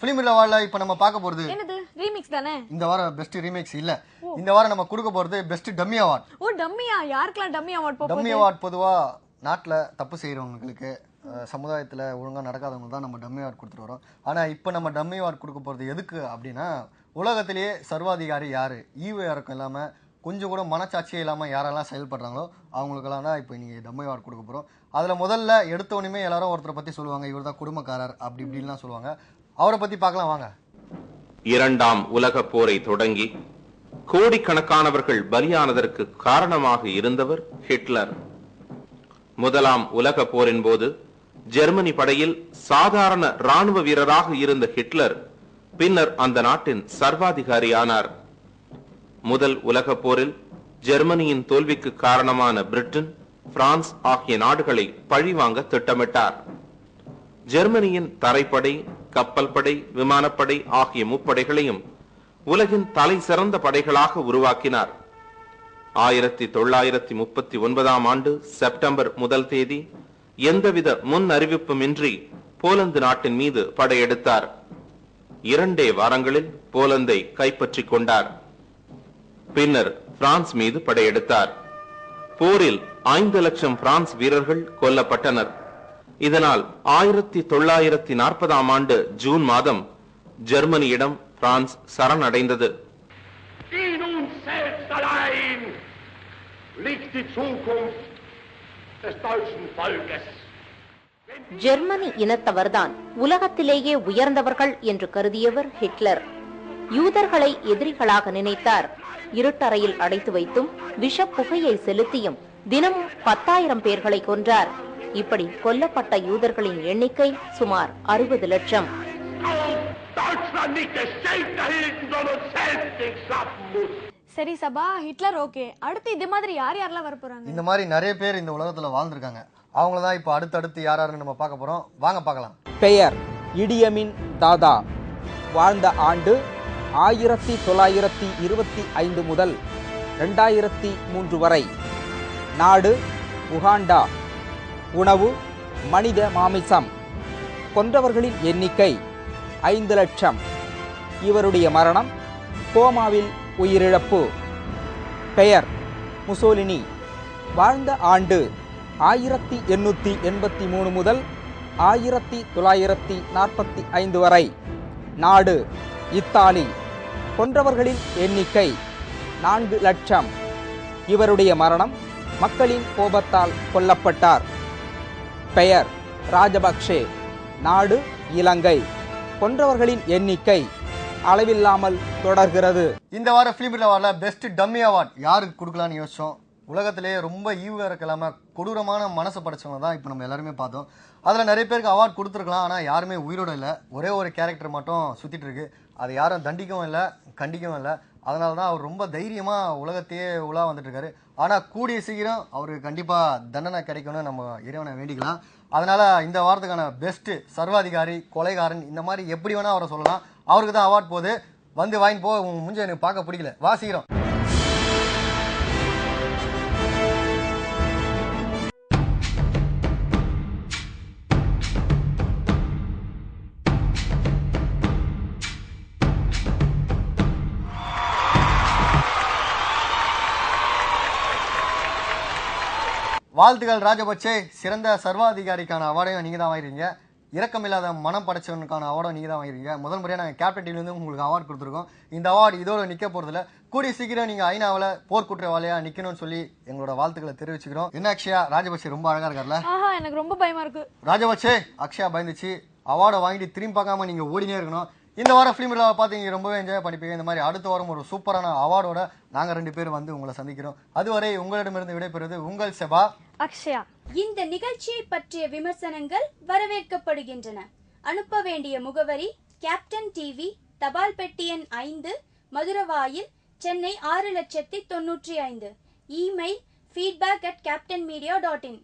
Film அவார்ட்ல இப்ப நம்ம பார்க்க போறது என்னது ரீமிக்ஸ் தானே? இந்த வாரம் பெஸ்ட் ரீமிக்ஸ் இல்ல, இந்த வாரம் நம்ம கொடுக்க போறது பெஸ்ட் டம்மி அவார்ட். ஓ டம்மியா? யாருக்கெல்லாம் டம்மி அவார்ட் போகுது? டம்மி அவார்ட் பொதுவா நாட்டுல தப்பு செய்யறவங்களுக்கு, சமுதாயத்துல ஒழுங்கா நடக்காதவங்க தான் நம்ம டம்மி அவார்ட் கொடுத்துட்டு வரோம். ஆனா இப்ப நம்ம டம்மி அவார்ட் கொடுக்க போறது எதுக்கு அப்படின்னா, உலகத்திலேயே சர்வாதிகாரி யாரு, ஈவு இறக்கம் இல்லாம கொஞ்சம் கூட மனச்சாட்சியே இல்லாம யாரெல்லாம் செயல்படுறாங்களோ அவங்களுக்கெல்லாம் தான் இப்போ நீங்க டம்மி அவார்ட் கொடுக்க போறோம். அதுல முதல்ல எடுத்தோடனே எல்லாரும் ஒருத்தரை பத்தி சொல்லுவாங்க, இவர் தான் குடும்பக்காரர் அப்படி இப்படின்லாம் சொல்லுவாங்க. அவரை பத்தி பார்க்கலாம் வாங்க. இரண்டாம் உலக போரை தொடங்கி கோடிக்கணக்கானவர்கள் பலியானதற்கு காரணமாக இருந்தவர் ஹிட்லர். முதலாம் உலக போரின் போது ஜெர்மனி படையில் சாதாரண ராணுவ வீரராக இருந்த ஹிட்லர் பின்னர் அந்த நாட்டின் சர்வாதிகாரியானார். முதல் உலக போரில் ஜெர்மனியின் தோல்விக்கு காரணமான பிரிட்டன், பிரான்ஸ் ஆகிய நாடுகளை பழிவாங்க திட்டமிட்டார். ஜெர்மனியின் தரைப்படை, கப்பல் படை, விமானப்படை ஆகிய முப்படைகளையும் உலகின் தலை சிறந்த படைகளாக உருவாக்கினார். 1939 ஆண்டு செப்டம்பர் 1 தேதி எந்தவித முன் அறிவிப்புமின்றி போலந்து நாட்டின் மீது படையெடுத்தார். 2 வாரங்களில் போலந்தை கைப்பற்றிக் கொண்டார். பின்னர் பிரான்ஸ் மீது படையெடுத்தார். போரில் 5 லட்சம் பிரான்ஸ் வீரர்கள் கொல்லப்பட்டனர். இதனால் 1940 ஆண்டு ஜூன் மாதம் ஜெர்மனியிடம் பிரான்ஸ் சரணடைந்தது. ஜெர்மனி இனத்தவர்தான் உலகத்திலேயே உயர்ந்தவர்கள் என்று கருதியவர் ஹிட்லர். யூதர்களை எதிரிகளாக நினைத்தார். இருட்டறையில் அடைத்து வைத்தும் விஷ புகையை செலுத்தியும் தினமும் 10,000 பேர்களை கொன்றார். இப்படி கொல்லப்பட்ட யூதர்களின் எண்ணிக்கை சுமார் 60 லட்சம். சரி சபா, ஹிட்லர் ஓகே, அடுத்து இது மாதிரி யார் யாரெல்லாம் வர போறாங்க? இந்த மாதிரி நிறைய பேர் இந்த உலகத்துல வாழ்ந்திருக்காங்க. அவங்கள தான் இப்போ அடுத்தடுத்து யாராருன்னு நம்ம பார்க்க போறோம். வாங்க பார்க்கலாம். பெயர் இடியமின் தாதா. வாழ்ந்த ஆண்டு 1925 முதல் 2003 வரை. நாடு உகாண்டா. உணவு மனித மாமிசம். கொன்றவர்களின் எண்ணிக்கை 5 லட்சம். இவருடைய மரணம் கோமாவில் உயிரிழப்பு. பெயர் முசோலினி. வாழ்ந்த ஆண்டு 1883 முதல் 1945 வரை. நாடு இத்தாலி. கொன்றவர்களின் எண்ணிக்கை 4 லட்சம். இவருடைய மரணம் மக்களின் கோபத்தால் கொல்லப்பட்டார். பெயர் ராஜபக்ஷே. நாடு இலங்கை. கொன்றவர்களின் எண்ணிக்கை அளவில்லாமல் தொடர்கிறது. இந்த வார பிலிம் அவார்ட்ல பெஸ்ட் டம்மி அவார்ட் யாருக்கு கொடுக்கலாம்னு யோசிச்சோம். உலகத்திலேயே ரொம்ப ஈவு இறக்கலாம கொடூரமான மனசு படைச்சவங்க தான் இப்போ நம்ம எல்லாருமே பார்த்தோம். அதில் நிறைய பேருக்கு அவார்ட் கொடுத்துருக்கலாம், ஆனால் யாருமே உயிரோடு இல்லை. ஒரே ஒரு கேரக்டர் மட்டும் சுற்றிட்டு இருக்கு. அதை யாரும் தண்டிக்கவும் இல்லை, கண்டிக்கவும் இல்லை. அதனால தான் அவர் ரொம்ப தைரியமாக உலகத்தையே உலா வந்துட்டு இருக்காரு. ஆனால் கூடிய சீக்கிரம் அவருக்கு கண்டிப்பாக தண்டனை கிடைக்கணும்னு நம்ம இறைவனை வேண்டிக்கலாம். அதனால இந்த வாரத்துக்கான பெஸ்ட் சர்வாதிகாரி, கொலைகாரன், இந்த மாதிரி எப்படி வேணா அவரை சொல்லலாம். அவருக்கு தான் அவார்ட் போகுது. வந்து வாங்கி போ, உங்க முஞ்ச எனக்கு பார்க்க பிடிக்கல, வா சீக்கிரம். வாழ்த்துக்கள் ராஜபக்சே. சிறந்த சர்வாதிகாரிக்கான அவார்டையும் நீங்க தான் வாங்கிருக்கீங்க. இரக்கமில்லாத மனம் படைச்சவனுக்கான அவார்டும் நீங்க தான் வாங்கிருக்கீங்க. முதல் முறையாக நாங்கள் கேப்டன் டீம்லேருந்து உங்களுக்கு அவார்டு கொடுத்துருக்கோம். இந்த அவார்டு இதோட நிற்க போறதில்ல. கூடிய சீக்கிரம் நீங்க ஐநாவில் போர்க்குற்றவாளியா நிக்கணும்னு சொல்லி எங்களோட வாழ்த்துக்களை தெரிவிச்சுக்கிறோம். என்ன அக்ஷயா, ராஜபக்சே ரொம்ப அழகா இருக்கார்ல? எனக்கு ரொம்ப பயமா இருக்கு. ராஜபக்சே, அக்ஷயா பயந்துச்சு. அவார்டை வாங்கிட்டு திரும்பி பார்க்காம நீங்க ஓடினே இருக்கணும். இந்த வாரம் ஃபிலிம் பார்த்து நீங்க ரொம்பவே என்ஜாய் பண்ணிப்பீங்க. இந்த மாதிரி அடுத்த வாரம் ஒரு சூப்பரான அவார்டோட நாங்க 2 பேரும் வந்து உங்களை சந்திக்கிறோம். அதுவரை உங்களிடமிருந்து விடைபெறுவது உங்கள் செபா, அக்ஷயா. இந்த நிகழ்ச்சியை பற்றிய விமர்சனங்கள் வரவேற்கப்படுகின்றன. அனுப்ப வேண்டிய முகவரி கேப்டன் டிவி, தபால் பெட்டி எண் 5, மதுரவாயில், சென்னை 6,95,000. Email feedback@captainmedia.in.